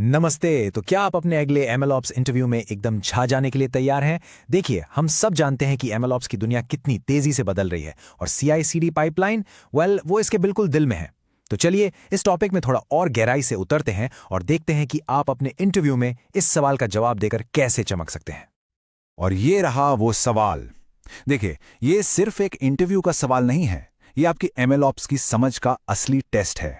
नमस्ते। तो क्या आप अपने अगले एमएलओप्स इंटरव्यू में एकदम छा जाने के लिए तैयार हैं? देखिए, हम सब जानते हैं कि एमएलओप्स की दुनिया कितनी तेजी से बदल रही है और सीआई/सीडी पाइपलाइन, वो इसके बिल्कुल दिल में है। तो चलिए इस टॉपिक में थोड़ा और गहराई से उतरते हैं और देखते हैं कि आप अपने इंटरव्यू में इस सवाल का जवाब देकर कैसे चमक सकते हैं। और ये रहा वो सवाल। देखिए, ये सिर्फ एक इंटरव्यू का सवाल नहीं है, ये आपकी एमएलओप्स की समझ का असली टेस्ट है।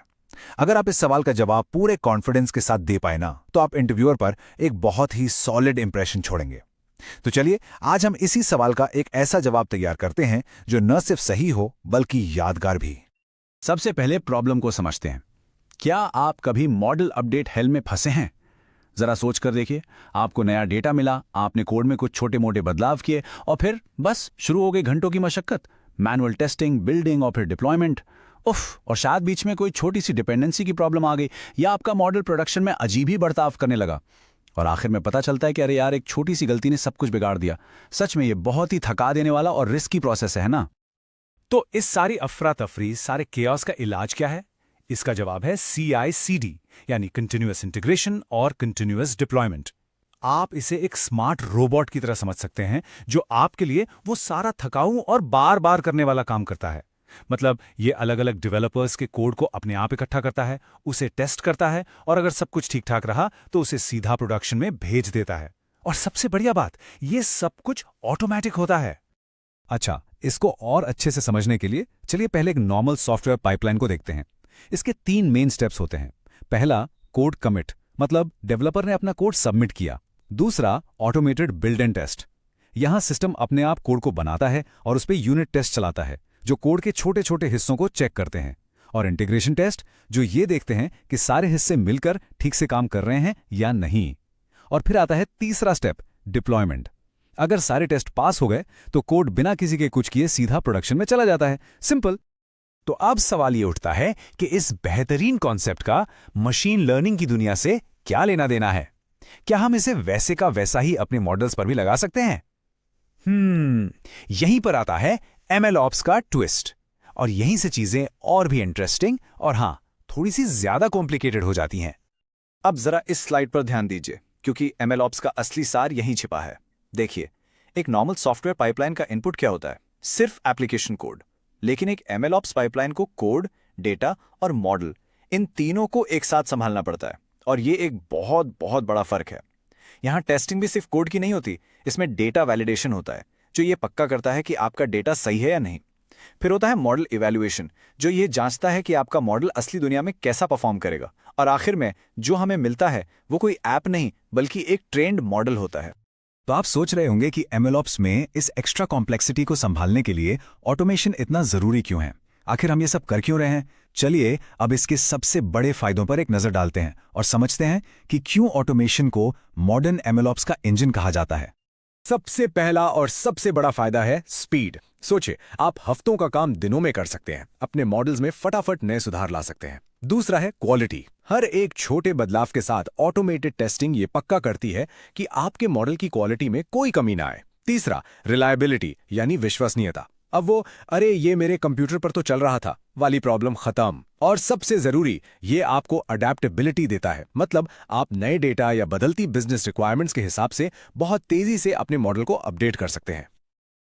अगर आप इस सवाल का जवाब पूरे कॉन्फिडेंस के साथ दे पाए ना, तो आप इंटरव्यूअर पर एक बहुत ही सॉलिड इंप्रेशन छोड़ेंगे। तो चलिए, आज हम इसी सवाल का एक ऐसा जवाब तैयार करते हैं जो न सिर्फ सही हो बल्कि यादगार भी। सबसे पहले प्रॉब्लम को समझते हैं। क्या आप कभी मॉडल अपडेट हेल में फंसे हैं? जरा सोच कर देखिए, आपको नया डेटा मिला, आपने कोड में कुछ छोटे मोटे बदलाव किए और फिर बस शुरू हो गई घंटों की मशक्कत, मैनुअल टेस्टिंग, बिल्डिंग और फिर डिप्लॉयमेंट। उफ, और शायद बीच में कोई छोटी सी डिपेंडेंसी की प्रॉब्लम आ गई या आपका मॉडल प्रोडक्शन में अजीब ही बर्ताव करने लगा और आखिर में पता चलता है कि अरे यार, एक छोटी सी गलती ने सब कुछ बिगाड़ दिया। सच में ये बहुत ही थका देने वाला और रिस्की प्रोसेस है ना? तो इस सारी अफरा तफरी, सारे केओस का इलाज क्या है? इसका जवाब है CI/CD, यानी कंटिन्यूअस इंटीग्रेशन और कंटिन्यूअस डिप्लॉयमेंट। आप इसे एक स्मार्ट रोबोट की तरह समझ सकते हैं जो आपके लिए वो सारा थकाऊ और बार बार करने वाला काम करता है। मतलब ये अलग अलग डेवलपर्स के कोड को अपने आप इकट्ठा करता है, उसे टेस्ट करता है और अगर सब कुछ ठीक ठाक रहा तो उसे सीधा प्रोडक्शन में भेज देता है। और सबसे बढ़िया बात, ये सब कुछ ऑटोमेटिक होता है। अच्छा, इसको और अच्छे से समझने के लिए चलिए पहले एक नॉर्मल सॉफ्टवेयर पाइपलाइन को देखते हैं। इसके 3 मेन स्टेप्स होते हैं। पहला, कोड कमिट, मतलब डेवलपर ने अपना कोड सबमिट किया। दूसरा, ऑटोमेटेड बिल्ड एंड टेस्ट। यहां सिस्टम अपने आप कोड को बनाता है और उस पर यूनिट टेस्ट चलाता है जो कोड के छोटे छोटे हिस्सों को चेक करते हैं। और इंटीग्रेशन टेस्ट, जो ये देखते हैं कि सारे हिस्से मिलकर ठीक से काम कर रहे हैं या नहीं। और फिर आता है तीसरा स्टेप, डिप्लॉयमेंट। अगर सारे टेस्ट पास हो गए तो कोड बिना किसी के कुछ किए सीधा प्रोडक्शन में चला जाता है। सिंपल। तो अब सवाल ये उठता है कि इस बेहतरीन कॉन्सेप्ट का मशीन लर्निंग की दुनिया से क्या लेना देना है? क्या हम इसे वैसे का वैसा ही अपने मॉडल्स पर भी लगा सकते हैं? यहीं पर आता है MLOps का ट्विस्ट, और यहीं से चीजें और भी इंटरेस्टिंग और हां, थोड़ी सी ज्यादा कॉम्प्लिकेटेड हो जाती हैं। अब जरा इस स्लाइड पर ध्यान दीजिए, क्योंकि MLOps का असली सार यहीं छिपा है। देखिए, एक नॉर्मल सॉफ्टवेयर पाइपलाइन का इनपुट क्या होता है? सिर्फ एप्लीकेशन कोड। लेकिन एक MLOps पाइपलाइन को कोड, डेटा और मॉडल, इन तीनों को एक साथ संभालना पड़ता है। और ये एक बहुत बहुत बड़ा फर्क है। यहाँ टेस्टिंग भी सिर्फ कोड की नहीं होती, इसमें डेटा वैलिडेशन होता है जो ये पक्का करता है कि आपका डेटा सही है या नहीं। फिर होता है मॉडल इवैल्यूएशन, जो ये जांचता है कि आपका मॉडल असली दुनिया में कैसा परफॉर्म करेगा। और आखिर में जो हमें मिलता है वो कोई ऐप नहीं बल्कि एक ट्रेंड मॉडल होता है। तो आप सोच रहे होंगे कि MLOps में इस एक्स्ट्रा कॉम्प्लेक्सिटी को संभालने के लिए ऑटोमेशन इतना जरूरी क्यों है? आखिर हम ये सब कर क्यों रहे हैं? चलिए अब इसके सबसे बड़े फायदों पर एक नजर डालते हैं और समझते हैं कि क्यों ऑटोमेशन को मॉडर्न MLOps का इंजन कहा जाता है। सबसे पहला और सबसे बड़ा फायदा है स्पीड। सोचिए, आप हफ्तों का काम दिनों में कर सकते हैं, अपने मॉडल्स में फटाफट नए सुधार ला सकते हैं। दूसरा है क्वालिटी। हर एक छोटे बदलाव के साथ ऑटोमेटेड टेस्टिंग ये पक्का करती है कि आपके मॉडल की क्वालिटी में कोई कमी ना आए। तीसरा, रिलायबिलिटी, यानी विश्वसनीयता। अब वो अरे ये मेरे कंप्यूटर पर तो चल रहा था वाली प्रॉब्लम खत्म। और सबसे जरूरी, ये आपको अडेप्टेबिलिटी देता है, मतलब आप नए डेटा या बदलती बिजनेस रिक्वायरमेंट्स के हिसाब से बहुत तेजी से अपने मॉडल को अपडेट कर सकते हैं।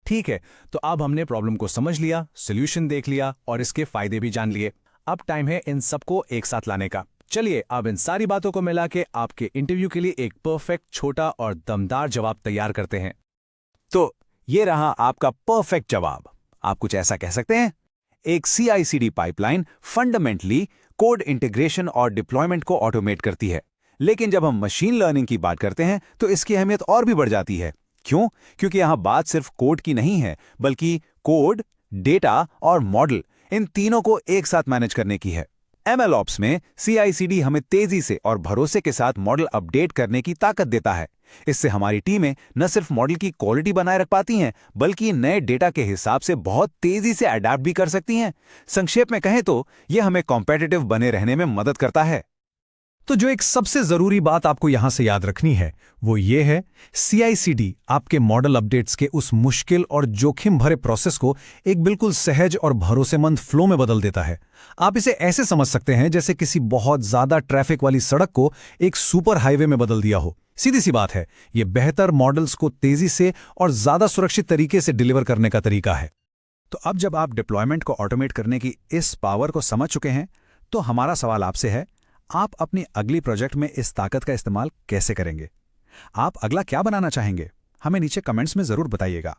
ठीक है, तो अब हमने प्रॉब्लम को समझ लिया, सोल्यूशन देख लिया और इसके फायदे भी जान लिए। अब टाइम है इन सबको एक साथ लाने का। चलिए अब इन सारी बातों को मिला के आपके इंटरव्यू के लिए एक परफेक्ट, छोटा और दमदार जवाब तैयार करते हैं। तो ये रहा आपका परफेक्ट जवाब। आप कुछ ऐसा कह सकते हैं, एक CI/CD pipeline fundamentally code integration और डिप्लॉयमेंट को ऑटोमेट करती है। लेकिन जब हम मशीन लर्निंग की बात करते हैं तो इसकी अहमियत और भी बढ़ जाती है। क्यों? क्योंकि यहां बात सिर्फ कोड की नहीं है, बल्कि कोड, डेटा और मॉडल, इन तीनों को एक साथ मैनेज करने की है। MLOps में CI/CD हमें तेजी से और भरोसे के साथ मॉडल अपडेट करने की ताकत देता है। इससे हमारी टीमें न सिर्फ मॉडल की क्वालिटी बनाए रख पाती हैं, बल्कि नए डेटा के हिसाब से बहुत तेजी से अडैप्ट भी कर सकती हैं। संक्षेप में कहें तो यह हमें कॉम्पिटिटिव बने रहने में मदद करता है। तो जो एक सबसे जरूरी बात आपको यहां से याद रखनी है वो ये है, CI/CD आपके मॉडल अपडेट्स के उस मुश्किल और जोखिम भरे प्रोसेस को एक बिल्कुल सहज और भरोसेमंद फ्लो में बदल देता है। आप इसे ऐसे समझ सकते हैं जैसे किसी बहुत ज्यादा ट्रैफिक वाली सड़क को एक सुपर हाईवे में बदल दिया हो। सीधी सी बात है, ये बेहतर मॉडल्स को तेजी से और ज्यादा सुरक्षित तरीके से डिलीवर करने का तरीका है। तो अब जब आप डिप्लॉयमेंट को ऑटोमेट करने की इस पावर को समझ चुके हैं, तो हमारा सवाल आपसे है, आप अपनी अगली प्रोजेक्ट में इस ताकत का इस्तेमाल कैसे करेंगे? आप अगला क्या बनाना चाहेंगे? हमें नीचे कमेंट्स में जरूर बताइएगा।